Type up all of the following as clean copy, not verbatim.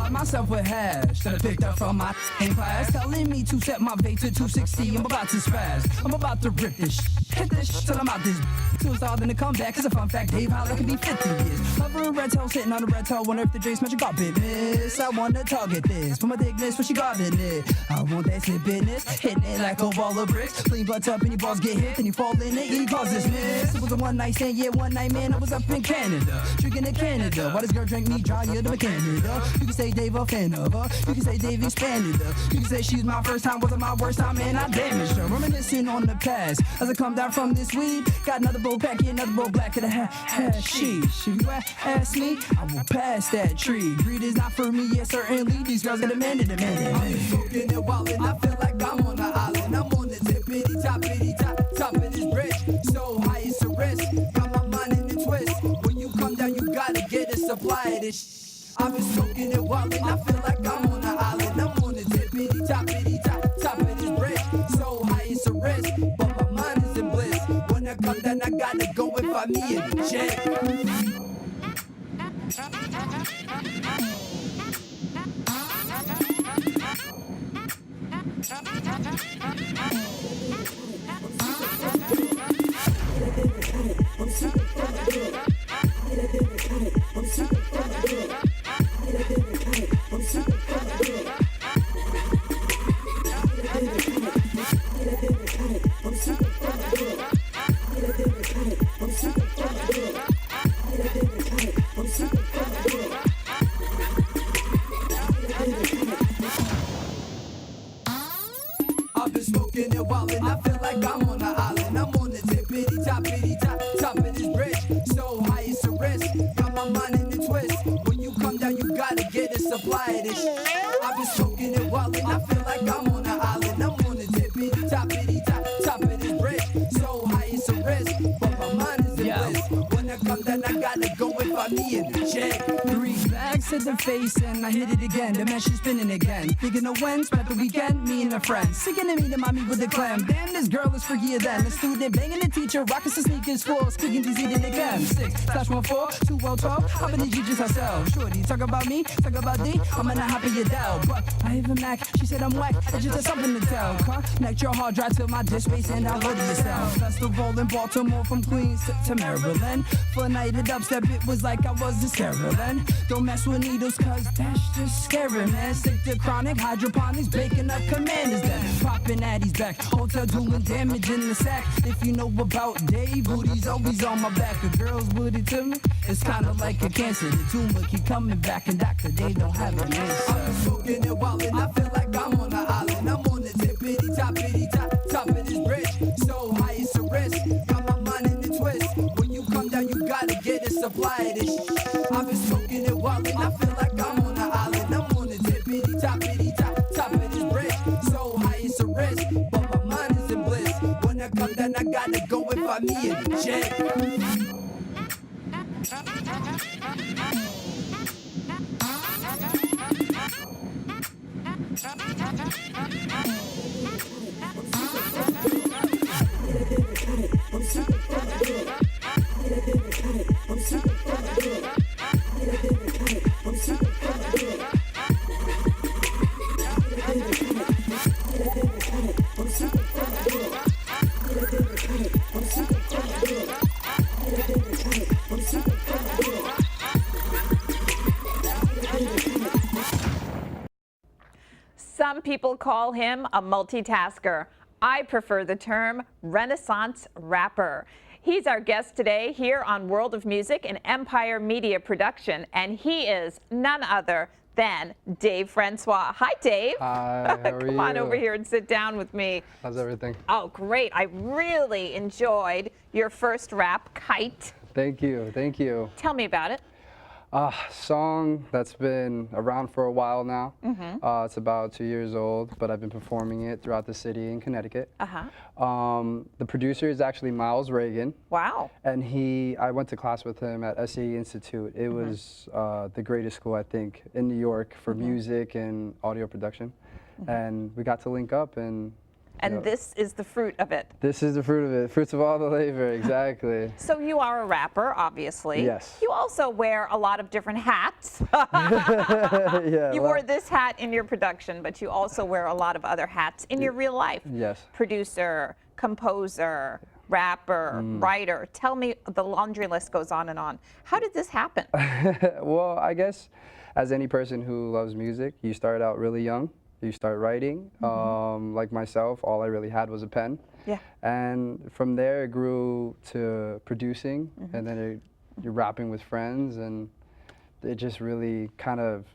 Myself with hash that I picked up from my class, telling me to set my bait to 260. I'm about to spaz, I'm about to rip this hit this till I'm out this too hard then to come back. Cause a fun fact, Dave Holler could be 50 years. Hover a red tail sitting on a red tail. Wonder if the J smash got business. I wanna target this for my thickness, what she got in it. I want that slip business, hitting it like a wall of bricks. Clean butts up and your balls get hit, then you fall in it, you cause this miss. It was a one night stand, yeah, one night man. I was up in Canada, drinking in Canada. Why this girl drank me drier than a Canada? You can say Dave a fan of her, you can say Dave expanded her. You can say she's my first time, wasn't my worst time, and I damaged her. Reminiscing on the past as I come down from this weed. Got another bowl back, yeah, another bowl black to the hashish. If you ask me, I will pass that tree. Greed is not for me, yeah, certainly. These girls get demanded. I'm smoking and wildin', I feel like I'm on an island. I'm on the tippity top of this bridge. So high it's a risk, got my mind in the twist. When you come down, you gotta get a supply of this. I've been smoking and wildin', I feel like I'm on an island. I'm on the tippity top of this bridge. So high it's a risk, but my mind is in bliss. When I come down, I gotta go and find me in the jet. I've been smoking and wildin', I feel like I'm on an island. I'm on the tippity top of this bridge. So high it's a risk, got my mind in the twist. When you come down, you gotta get a supply of this. I've been smoking and wildin', I feel like I'm on an island. I'm on the tippity top of this bridge. So high it's a risk, but my mind is in bliss. When I come down, I gotta go and find me in the jet. 3 bags to the face and I hit it again. The mesh is spinning again. Thinking of when, spent the weekend, me and a friend. Singing to me to mommy with the clam. Damn, this girl is freakier than the student banging the teacher, rocking some sneakers full, speaking dizzy than they can. 6/14, 2 well 12. How many G's herself? Shorty, talk about me, talk about D. I'm gonna hop in your Dell, but I have a Mac. She said I'm whack. I just had something to tell. Connect your hard drive to my disk space and download it yourself. Festival in Baltimore from Queens to Maryland. For a night of dubstep, it was like I was just Carolyn. Don't mess with needles, cause that's just scary, man. Stick to chronic hydroponics, baking up commanders. Then popping at his back, hotel doing damage in the sack. If you know about Dave, booty's always on my back. The girls with it to me, it's kinda like a cancer. The tumor keep coming back, and Dr. Dave don't have an answer. I've been smoking and wildin', I feel like I'm on an island. I'm on the tippity top of this bridge. So high it's a risk, got my mind in the twist. When you come down, you gotta get a supply of this. I've been smoking and wildin', I feel like I'm on an island. I'm on the tippity top of this bridge. So high it's a risk, but my mind is in bliss. When I come down, I gotta go and find me in the jet. Some people call him a multitasker. I prefer the term Renaissance rapper. He's our guest today here on World of Music and Empyre Media Production, and he is none other than Dave Francois. Hi, Dave. Hi, how are you? Come on over here and sit down with me. How's everything? Oh, great. I really enjoyed your first rap, Kite. Thank you, thank you. Tell me about it. Song that's been around for a while now. It's about 2 years old, but I've been performing it throughout the city in Connecticut. The producer is actually Miles Reagan. Wow. And I went to class with him at SAE Institute. It was the greatest school, I think, in New York for music and audio production. And we got to link up and this is the fruit of it. This is the fruit of it. Fruits of all the labor, exactly. So you are a rapper, obviously. Yes. You also wear a lot of different hats. Yeah. You wore this hat in your production, but you also wear a lot of other hats in your real life. Yes. Producer, composer, rapper, writer. Tell me, the laundry list goes on and on. How did this happen? Well, I guess as any person who loves music, you start out really young. You start writing. Like myself, all I really had was a pen. Yeah. And from there, it grew to producing, and then you're rapping with friends, and it just really kind of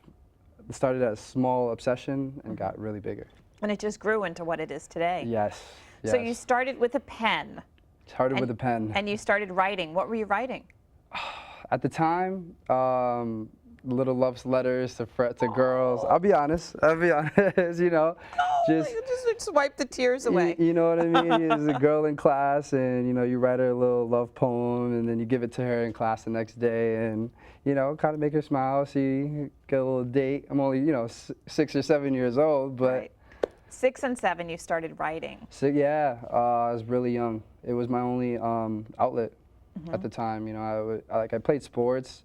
started as a small obsession and got really bigger. And it just grew into what it is today. Yes. So you started with a pen. Started with a pen. And you started writing. What were you writing? At the time, little love letters to girls. I'll be honest, you know. Just wipe the tears away. You know what I mean? There's a girl in class, and you know, you write her a little love poem, and then you give it to her in class the next day, and you know, kind of make her smile. See, get a little date. I'm only, you know, 6 or 7 years old, but. Right. 6 and 7, you started writing. So yeah, I was really young. It was my only outlet at the time. You know, I played sports,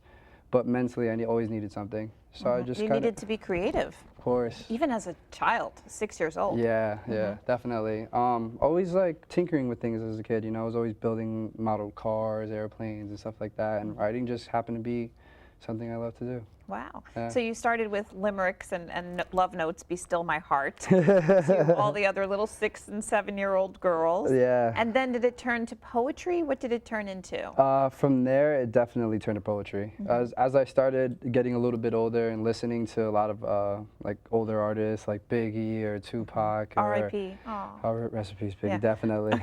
but mentally I always needed something. So I just needed to be creative. Of course. Even as a child, 6 years old. Yeah, yeah, definitely. Always like tinkering with things as a kid. You know, I was always building model cars, airplanes, and stuff like that. And writing just happened to be something I love to do. Wow. Yeah. So you started with limericks and love notes, Be Still My Heart, to all the other little 6 and 7-year-old girls. Yeah. And then did it turn to poetry? What did it turn into? From there, it definitely turned to poetry. As I started getting a little bit older and listening to a lot of like older artists like Biggie or Tupac. R.I.P. Recipes, Biggie, Yeah. definitely.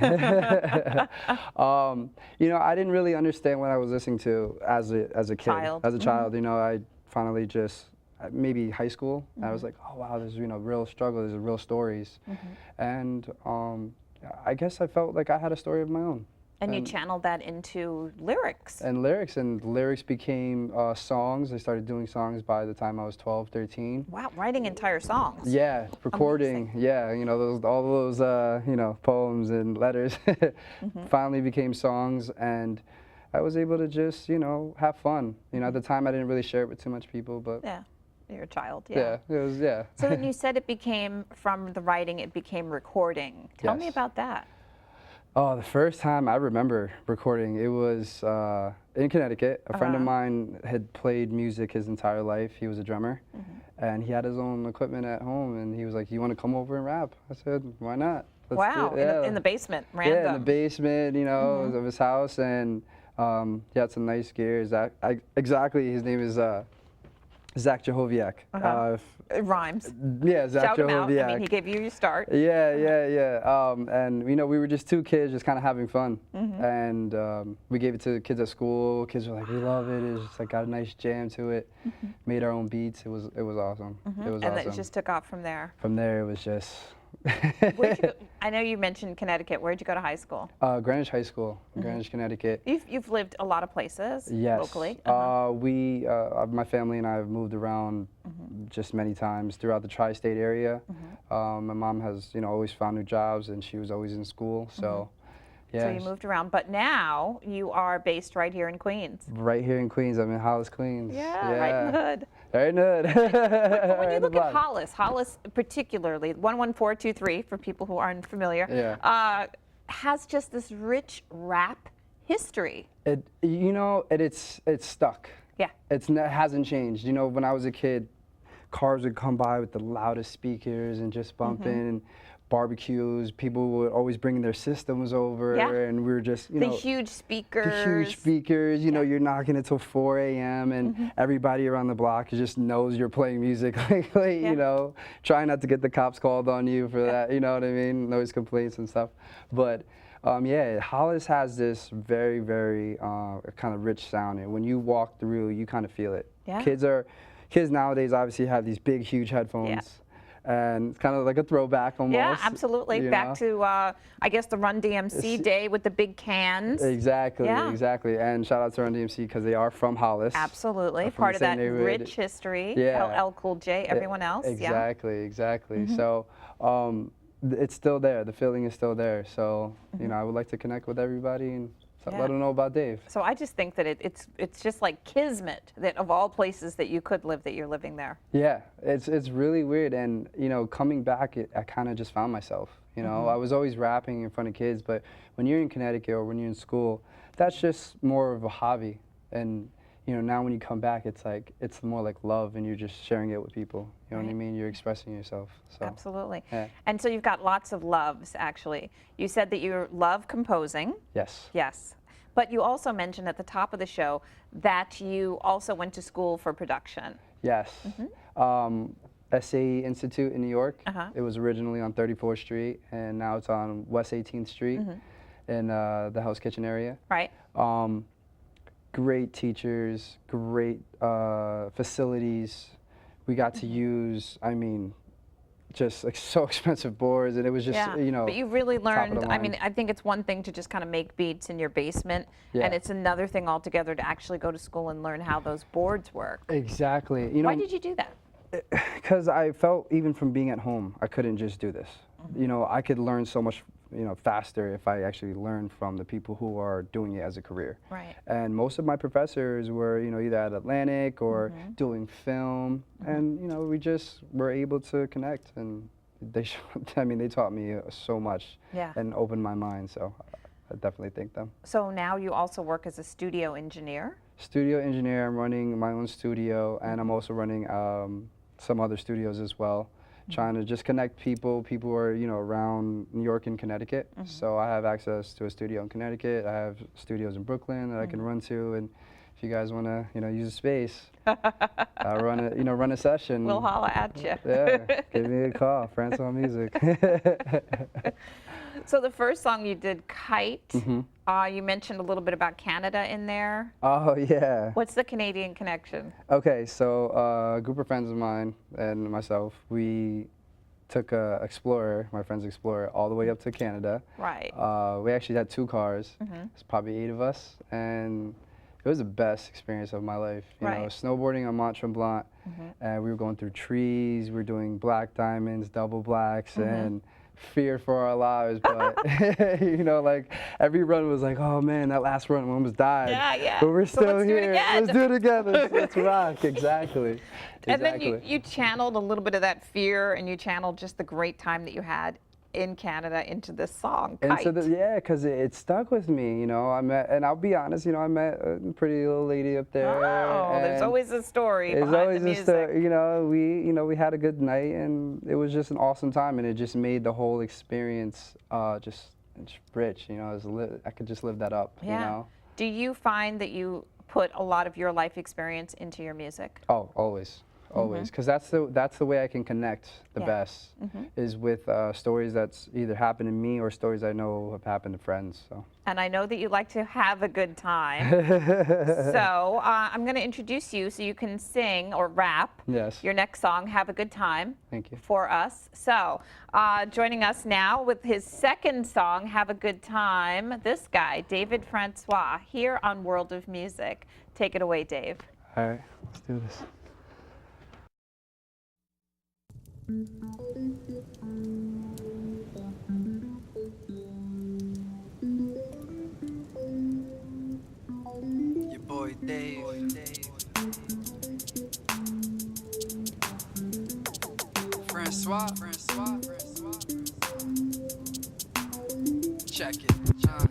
You know, I didn't really understand what I was listening to as a kid. As a child, you know, I finally just maybe high school. I was like, oh wow, there's, you know, real struggle, there's real stories, and I guess I felt like I had a story of my own. And you channeled that into lyrics. And lyrics became songs. I started doing songs by the time I was 12, 13. Wow, writing entire songs. Yeah, recording. Amazing. Yeah, you know, all those you know, poems and letters finally became songs, and I was able to just, you know, have fun. You know, at the time I didn't really share it with too much people, but Yeah, you're a child. yeah, it was, yeah. So then you said it became, from the writing, it became recording. Tell me Yes. about that. Oh, the first time I remember recording, it was in Connecticut. A friend of mine had played music his entire life. He was a drummer, and he had his own equipment at home, and he was like, you want to come over and rap? I said, why not? Let's do Wow, it." in the basement, random. Yeah, in the basement, you know, of his house, and he had some nice gear. Exactly, his name is Zach Jehoviak. It rhymes. Yeah, Zach Shout him out. Jehoviak. I mean, he gave you your start. Yeah. And you know, we were just two kids, just kind of having fun, and we gave it to the kids at school. Kids were like, "We love it." It's just like got a nice jam to it. Made our own beats. It was awesome. It was awesome. And then it just took off from there. From there, it was just. Where'd you go? I know you mentioned Connecticut. Where'd you go to high school? Greenwich High School, Greenwich, Connecticut. You've lived a lot of places. Yes. Locally. My family and I have moved around just many times throughout the tri-state area. My mom has, you know, always found new jobs, and she was always in school. So, yeah. So you moved around, but now you are based right here in Queens. Right here in Queens. I'm in Hollis, Queens. Yeah, right in the hood. Right in the hood. When you look at Hollis particularly, 11423 for people who aren't familiar, has just this rich rap history. It's stuck. Yeah. It hasn't changed. You know, when I was a kid, cars would come by with the loudest speakers and just bumping. And barbecues, people would always bring their systems over, and we were just, you know, the huge speakers. The huge speakers, you know, you're knocking it till 4 a.m. and everybody around the block just knows you're playing music, you know, try not to get the cops called on you for that, you know what I mean, noise complaints and stuff. But yeah, Hollis has this very, very kind of rich sound, and when you walk through, you kind of feel it. Yeah. Kids nowadays obviously have these big, huge headphones. Yeah. And it's kind of like a throwback almost. Yeah, absolutely. you Back know? to, I guess, the Run DMC day with the big cans. Exactly, Yeah. exactly. And shout out to Run DMC because they are from Hollis. Absolutely. From Part the of that same neighborhood. rich history. Yeah. LL Cool J, everyone else. Exactly, Yeah. exactly. So it's still there. The feeling is still there. So, you know, I would like to connect with everybody and let them know about Dave. So I just think that it's just like kismet that of all places that you could live, that you're living there. Yeah, it's really weird, and you know, coming back, I kind of just found myself. You know, I was always rapping in front of kids, but when you're in Connecticut or when you're in school, that's just more of a hobby. And you know, now when you come back, it's more like love, and you're just sharing it with people. You know what I mean? You're expressing yourself. So. Absolutely. Yeah. And so you've got lots of loves, actually. You said that you love composing. Yes. Yes. But you also mentioned at the top of the show that you also went to school for production. Yes. SAE Institute in New York. It was originally on 34th Street, and now it's on West 18th Street in the Hell's Kitchen area. Right. Great teachers, great facilities. We got to use, I mean, just like so expensive boards, and it was just, you know. But you really learned, I mean, line. I think it's one thing to just kind of make beats in your basement, and it's another thing altogether to actually go to school and learn how those boards work. Exactly. You know, Why did you do that? because I felt even from being at home, I couldn't just do this. You know, I could learn so much, you know, faster if I actually learned from the people who are doing it as a career. Right. And most of my professors were, you know, either at Atlantic or doing film, and you know, we just were able to connect, and they, I mean, they taught me so much and opened my mind. So I definitely thank them. So now you also work as a studio engineer. Studio engineer. I'm running my own studio, and I'm also running some other studios as well. Trying to just connect people who are, you know, around New York and Connecticut. So I have access to a studio in Connecticut. I have studios in Brooklyn that I can run to, and if you guys want to, you know, use a space, run a session. We'll holla at you. Yeah, give me a call, Francois Music. So the first song you did, Kite, you mentioned a little bit about Canada in there. Oh, yeah. What's the Canadian connection? Okay, so a group of friends of mine and myself, we took a Explorer, my friend's Explorer, all the way up to Canada. Right. We actually had 2 cars. It's probably 8 of us, and it was the best experience of my life. You know, snowboarding on Mont Tremblant, and we were going through trees. We were doing black diamonds, double blacks, and feared for our lives. But you know, like every run was like, oh man, that last run we almost died. Yeah. But we're So still let's do it here. again. Let's do it together. Let's rock. Exactly. And then you channeled a little bit of that fear, and you channeled just the great time that you had in Canada into this song, Kite. And so yeah, because it stuck with me, you know. And I'll be honest, you know, I met a pretty little lady up there. Oh, there's always a story behind the music. You know, we had a good night, and it was just an awesome time, and it just made the whole experience just rich, you know. I could just live that up, you know. Do you find that you put a lot of your life experience into your music? Oh, always. Always, because that's the way I can connect the best, is with stories that's either happened to me or stories I know have happened to friends. So. And I know that you like to have a good time. So I'm going to introduce you so you can sing or rap your next song, Have a Good Time. Thank you. For us. So joining us now with his second song, Have a Good Time, this guy, Dave Francois, here on World of Music. Take it away, Dave. All right, let's do this. Your boy Dave. Francois. Check it.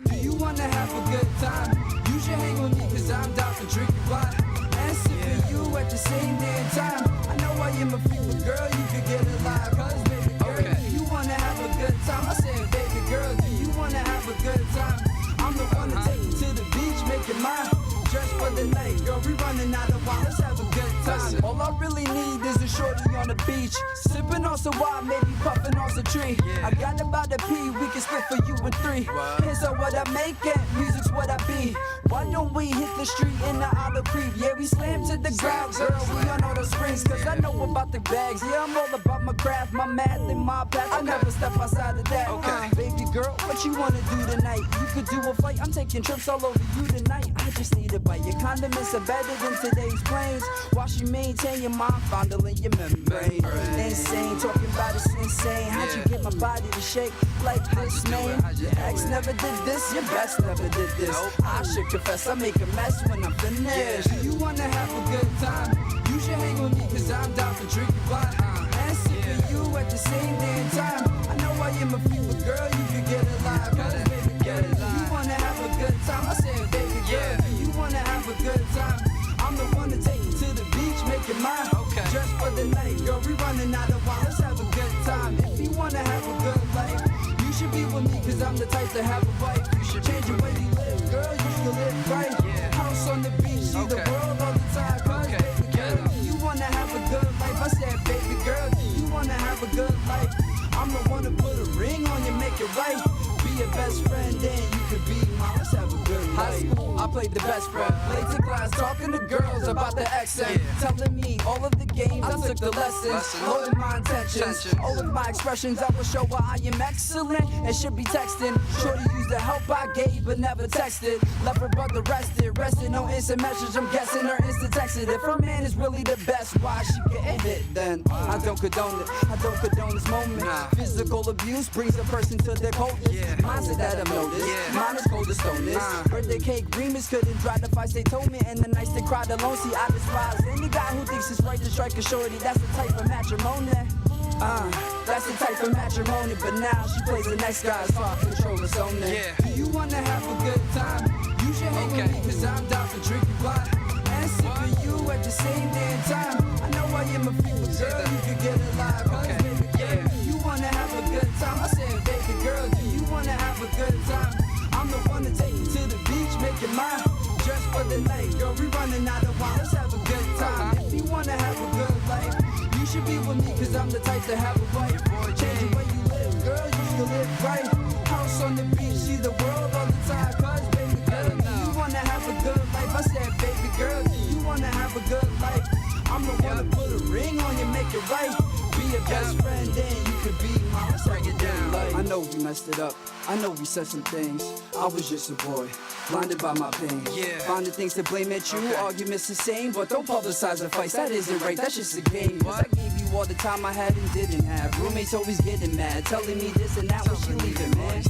Do you wanna have a good time? You should hang with me, cause I'm down for drinking wine and sipping you at the same damn time. I know I am a freak, but girl, you could get alive. Cause baby girl, do you wanna have a good time? I said, baby girl, do you wanna have a good time? I'm the one to take you to the beach, make it mine. Just for the night, girl, we running out of wine. Let's have a good time. All I really need is a shorty on the beach, sipping on some wine, maybe puffing on some tree. I got about a P, we can split for you in 3. Here's what I make it, music's what I be. Why don't we hit the street in the Olive Creek? Yeah, we slam to the ground, girl. We on all the springs, cause I know about the bags. Yeah, I'm all about my craft, my math, and my path. I never step outside of that. Baby girl, what you wanna do tonight? You could do a flight, I'm taking trips all over you tonight. I just need a bite. Your condiments are better than today's planes. While you maintain your mind, fondling your membrane. Insane, talking about it's insane. How'd you get my body to shake like this, man? Your ex never did this, your best never did this. I should confess, I make a mess when I'm finished. Do you wanna have a good time? You should hang with me, cause I'm down for drinking wine. And sipping you at the same damn time. I know I am a freak, but girl, you could get alive. Baby girl, do you wanna have a good time? I said, baby girl, do you wanna have a good time? I'm the one to take you to the beach, make it mine. Just for the night, girl, we running out of wine. Let's have a good time. If you wanna have a good life, you should be with me, cause I'm the type to have a wife. You should change the way you live, girl, you should live right. House on the beach, see the world all the time. Cause baby girl, do you wanna have a good life? I said, baby girl, do you wanna have a good life? I'm the one to put a ring on you, make it right. Be your best friend, then you could be mine. Let's have a good life. High school, I played the best friend. Late to class, talking to girls about the accent. Telling me all of the games, I took the lessons. Holding my intentions, all of my expressions, I will show why I am excellent. And should be texting. Shorty used the help I gave, but never texted. Left her brother rested no instant message. I'm guessing her instant texted. If her man is really the best, why she getting hit then? I don't condone it, I don't condone this moment. Physical abuse brings a person to their coldest. Mindset that I've noticed, mine is cold as stoneness. Birthday cake remix couldn't dry the fights they told me. And the nights they cried alone, see I despise any guy who thinks it's right to strike a shorty. That's the type of matrimony. That's the type of matrimony. But now she plays the next guy, so I control his own name. Do you wanna have a good time? You should hang with me, cause I'm down for drinking wine. And sipping you at the same damn time. I know I am a freak, but girl, you could get alive. Cause baby girl, do you wanna have a good time? I said, baby girl, do you wanna have a good time? I'm the one to take you to the beach, make it mine. Just for the night, girl, we running out of wine. Let's have a good time. If you wanna have a good life, you should be with me, cause I'm the type to have a wife. Change the way you live, girl, you should live right. House on the beach, see the world all the time. Cause baby girl, do you wanna have a good life? I said, baby girl, do you wanna have a good life? I'm the one to put a ring on you, make it right. Be your best friend, then you could be mine. Let's break it down. I know we messed it up, I know we said some things. I was just a boy, blinded by my pain. Finding things to blame at you, arguments the same. But don't publicize the fights, that isn't right, that's just a game. Cause I gave you all the time I had and didn't have. Roommates always getting mad, telling me this and that when she leaving, man.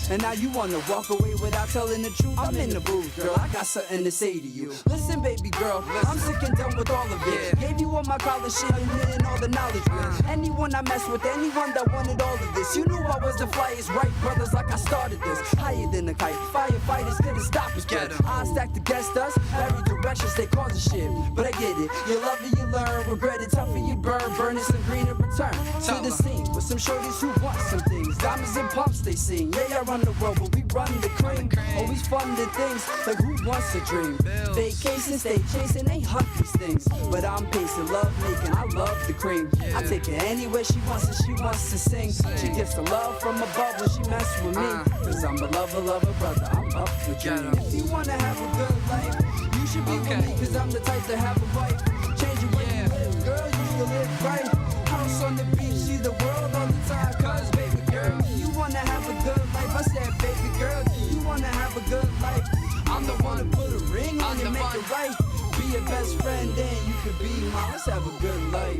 And now you wanna walk away without telling the truth. I'm in the booth, girl, I got something to say to you. Listen, baby girl, I'm sick and done with all of it. Gave you all my college shit and hidden all the knowledge with. Anyone I messed with, anyone that wanted all of this. You knew I was the flyest, right, brothers, like I started this. Higher than a kite, firefighters couldn't stop us. I stacked against us, every direction stay causing shit. But I get it, you love it, you learn. Regret it, tougher you burning some green in return. To the scene with some shorties who want some things. Diamonds and pumps they sing. Yeah, I run the road, but we run the cream. Always funding things like who wants a dream. Vacation, stay chasing, ain't hunt these things. But I'm pacing, love making, I love the cream. I take her anywhere she wants and she wants to sing. She gets the love from above when she mess with me. Cause I'm a lover, brother, I'm up with you. If you wanna have a good life, you should be with me, cause I'm the type to have a wife. Change the way you live, girl, you should live right. House on the beach, see the world all the time. Cause baby girl, do you wanna have a good life? I said, baby girl, do you wanna have a good life? I'm the one to put a ring on you, make it right. Be your best friend, then you could be mine. Let's have a good life.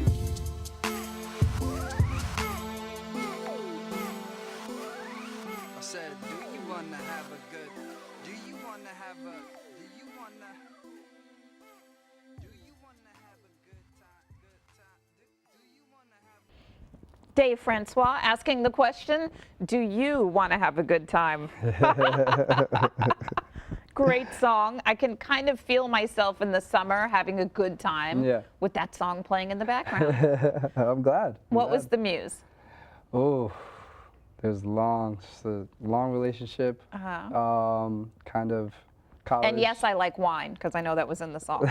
I said, do you wanna have a good, do you wanna have a, do you wanna have a good time, do you wanna have Dave Francois asking the question, do you want to have a good time? Great song. I can kind of feel myself in the summer having a good time with that song playing in the background. I'm glad. What was the muse? Oh, there's just a long relationship, kind of college. And yes, I like wine, because I know that was in the song.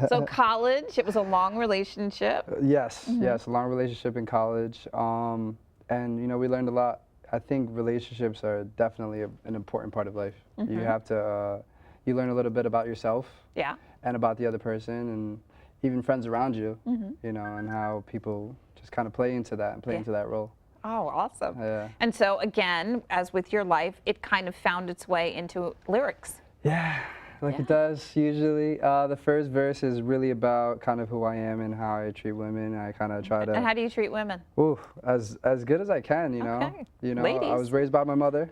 So college, it was a long relationship. Yes, yes, a long relationship in college. And, you know, we learned a lot. I think relationships are definitely an important part of life. You have to you learn a little bit about yourself. Yeah. And about the other person, and even friends around you, you know, and how people just kind of play into that and play into that role. Oh, awesome. Yeah. And so again, as with your life, it kind of found its way into lyrics. Yeah, like it does usually. The first verse is really about kind of who I am and how I treat women. I kind of try to. And how do you treat women? Ooh, as good as I can, you know. Okay. You know, Ladies. I was raised by my mother.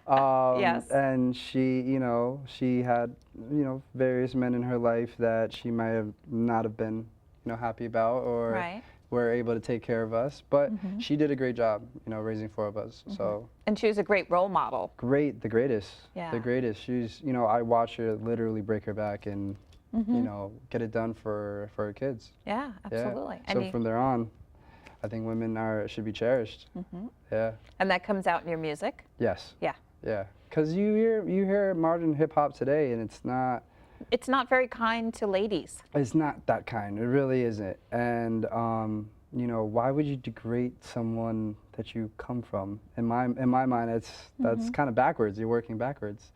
Yes. And she, you know, she had, you know, various men in her life that she might have not have been, you know, happy about or Right. were able to take care of us. But she did a great job, you know, raising 4 of us. So. And she was a great role model. Great, the greatest. Yeah. The greatest. She's, you know, I watch her literally break her back and, you know, get it done for her kids. Yeah, absolutely. Yeah. So from there on, I think women should be cherished. Yeah. And that comes out in your music? Yes. Yeah. Yeah. Because you hear modern hip hop today, and it's not very kind to ladies. It's not that kind. It really isn't. And you know, why would you degrade someone that you come from? In my mind, that's kind of backwards. You're working backwards.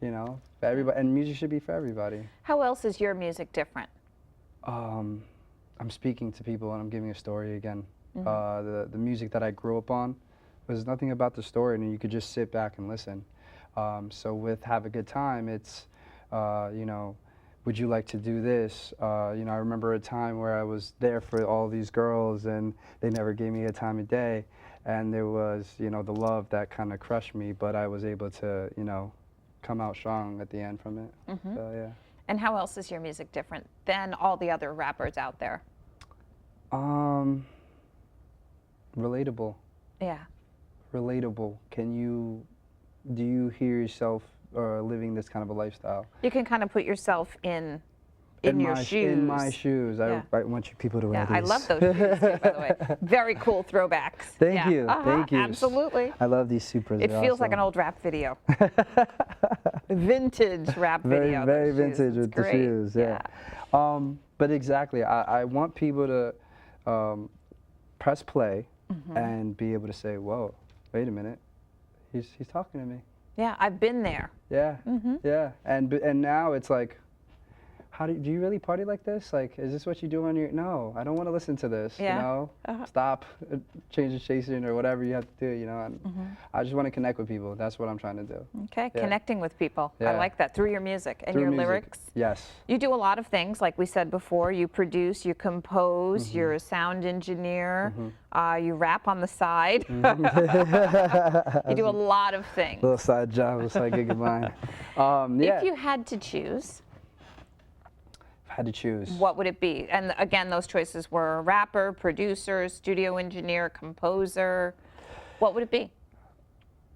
You know, for everybody, and music should be for everybody. How else is your music different? I'm speaking to people and I'm giving a story again. The music that I grew up on was nothing about the story, and you could just sit back and listen. So with Have a Good Time, it's, you know, would you like to do this? You know, I remember a time where I was there for all these girls and they never gave me a time of day. And there was, you know, the love that kind of crushed me, but I was able to, you know, come out strong at the end from it. So, yeah. And how else is your music different than all the other rappers out there? Relatable. Yeah. Relatable. Do you hear yourself living this kind of a lifestyle? You can kind of put yourself in your shoes. In my shoes. Yeah. I want you people to wear these. I love those shoes too, by the way. Very cool throwbacks. Thank you. Thank you. Absolutely. I love these Supras. It feels like an old rap video. Vintage rap video. Very those shoes. vintage It's with the great. shoes. Yeah. But exactly, I want people to press play and be able to say, "Whoa, wait a minute, he's talking to me." Yeah, I've been there. Yeah, yeah, and now it's like, do you really party like this? Like, is this what you do on your? No, I don't want to listen to this. Yeah. You know, stop, change the station or whatever you have to do. You know, and I just want to connect with people. That's what I'm trying to do. Okay, Yeah. connecting with people. I Yeah. like that through your music and Through your music. lyrics. Yes. You do a lot of things, like we said before. You produce, you compose, you're a sound engineer, you rap on the side. You do a lot of things. Little side job, a side gig of mine. Yeah. If you had to choose, Had to choose. what would it be? And again, those choices were rapper, producer, studio engineer, composer. What would it be?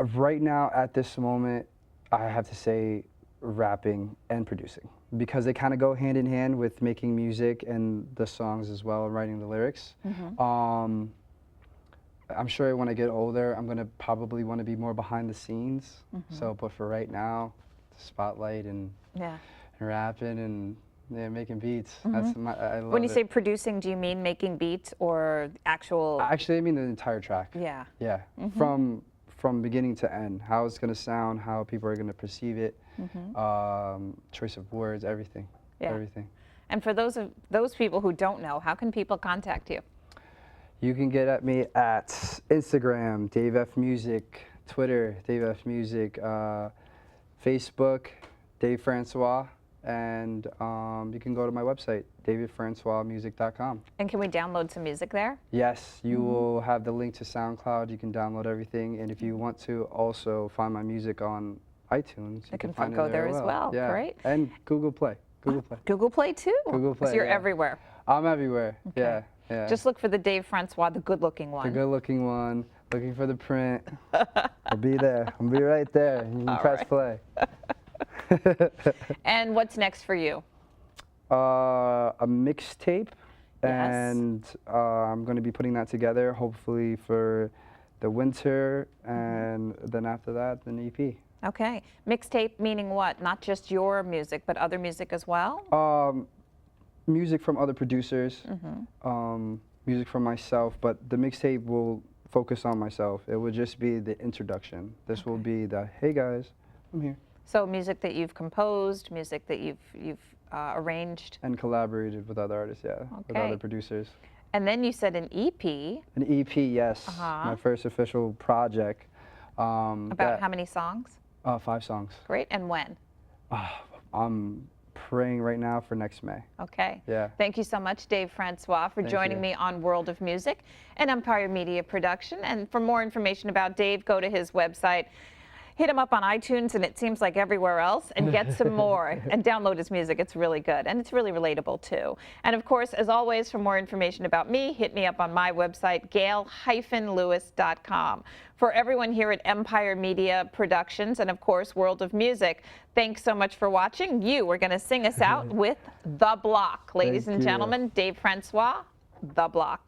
Right now, at this moment, I have to say rapping and producing, because they kind of go hand in hand with making music and the songs as well, and writing the lyrics. I'm sure when I get older, I'm gonna probably want to be more behind the scenes. So, but for right now, spotlight and rapping and making beats. That's I love When you it. say producing, do you mean making beats or actual? Actually, I mean the entire track. Yeah. Yeah, from beginning to end, how it's gonna sound, how people are gonna perceive it, choice of words, everything, everything. And for those people who don't know, how can people contact you? You can get at me at Instagram, Dave F Music, Twitter, Dave F Music, Facebook, Dave Francois, and you can go to my website, davidfrancoismusic.com. And can we download some music there? Yes, you will have the link to SoundCloud. You can download everything, and if you want to also find my music on iTunes, you can find it go there as well. Yeah. Great. And Google Play. Google Play. Google Play too? Google Play, So you're yeah. everywhere. I'm everywhere. Yeah. Yeah. Just look for the Dave Francois, the good-looking one. the good-looking one. Looking for the print. I'll be there. I'll be right there. You can press play. And what's next for you? A mixtape, Yes. and I'm going to be putting that together, hopefully for the winter, and then after that, an EP. Okay. Mixtape meaning what? Not just your music, but other music as well? Music from other producers, music from myself, but the mixtape will focus on myself. It will just be the introduction. This will be the, hey guys, I'm here. So music that you've composed, music that you've arranged. And collaborated with other artists, yeah, with Okay. other producers. And then you said an EP. An EP, yes. My first official project. About how many songs? 5 songs. Great. And when? I'm praying right now for next May. Okay. Yeah. Thank you so much, Dave Francois, for joining me on World of Music and Empyre Media Production. And for more information about Dave, go to his website. Hit him up on iTunes, and it seems like everywhere else, and get some more and download his music. It's really good, and it's really relatable too. And of course, as always, for more information about me, hit me up on my website, gail-lewis.com. For everyone here at Empyre Media Productions and of course World of Music, thanks so much for watching. You are going to sing us out with The Block. Ladies and gentlemen, Dave Francois, The Block.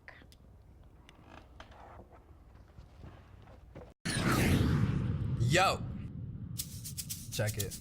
Yo, check it.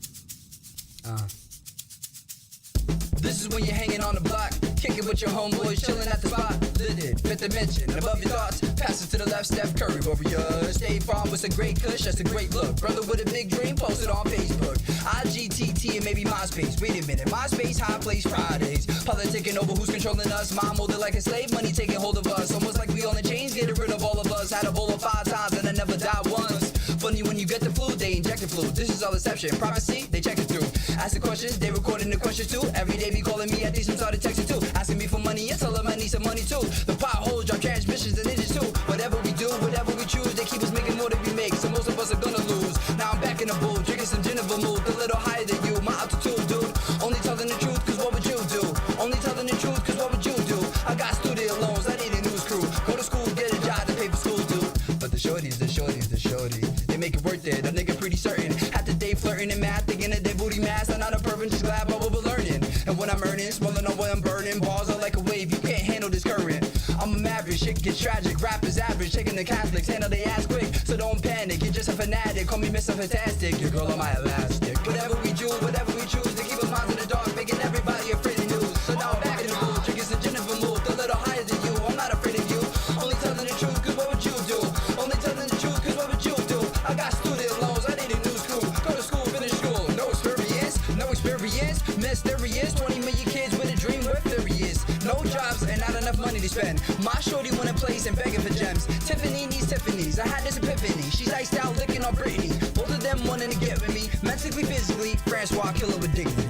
This is when you're hanging on the block, kicking with your homeboys, chilling at the spot. Lit it, fifth dimension, above your thoughts. Pass it to the left, Steph Curry, Warriors. Dave Farm was a great kush, that's a great look. Brother with a big dream, posted on Facebook. IGTT and maybe MySpace. Wait a minute, MySpace, high place Fridays. Politicking over who's controlling us. Mom molded like a slave, money taking hold of us. Almost like we on the chains, getting rid of all of us. Had a bowl of 5 times and I never died once. Funny when you get the flu, they inject the flu. This is all exception. Prophecy, they check it through. Ask the questions, they recording the questions too. Every day be calling me, I think some started texting too. Asking me for money, I tell them I need some money too. The potholes drop transmissions and ninjas too. Whatever we do, whatever we choose, they keep us making more than we make. So most of us are gonna lose. Now I'm back in the booth, drinking some Geneva mood. A little higher than you, my altitude, dude. Only telling the truth, cause what would you do? Only telling the truth, cause what would you do? I got studio loans, I need a news crew. Go to school, get a job to pay for school, dude. But the shorties, the shorties, the shorties. They make it worth it, a nigga pretty certain. Half the day flirting and mad, thinking that they booty mass. I'm not a pervert, just glad but we'll be learning. And when I'm earning, smelling on what I'm burning. Balls are like a wave, you can't handle this current. I'm a maverick, shit gets tragic. Rap is average, taking the Catholics, handle they ass quick. So don't panic, you're just a fanatic. Call me Mr. Fantastic, your girl on my elastic. Whatever we do, whatever we choose, to keep us minds in the dark, making everybody afraid of news. So now I'm back in the booth, drinking some Jennifer move. A little higher than you, I'm not afraid of you. Only telling the truth, cause what would you do? Only telling the truth, cause what would you do? I got studio loans, I need a new school. Go to school, finish school. No experience, mysterious. 20 million kids with a dream, where theory is. No jobs and not enough money to spend. My shorty wanna place and begging for gems. Tiffany needs Tiffany's, I had this epiphany. She's iced out licking on Britney. Both of them wanting to get with me. Mentally, physically, Francois killer with dignity.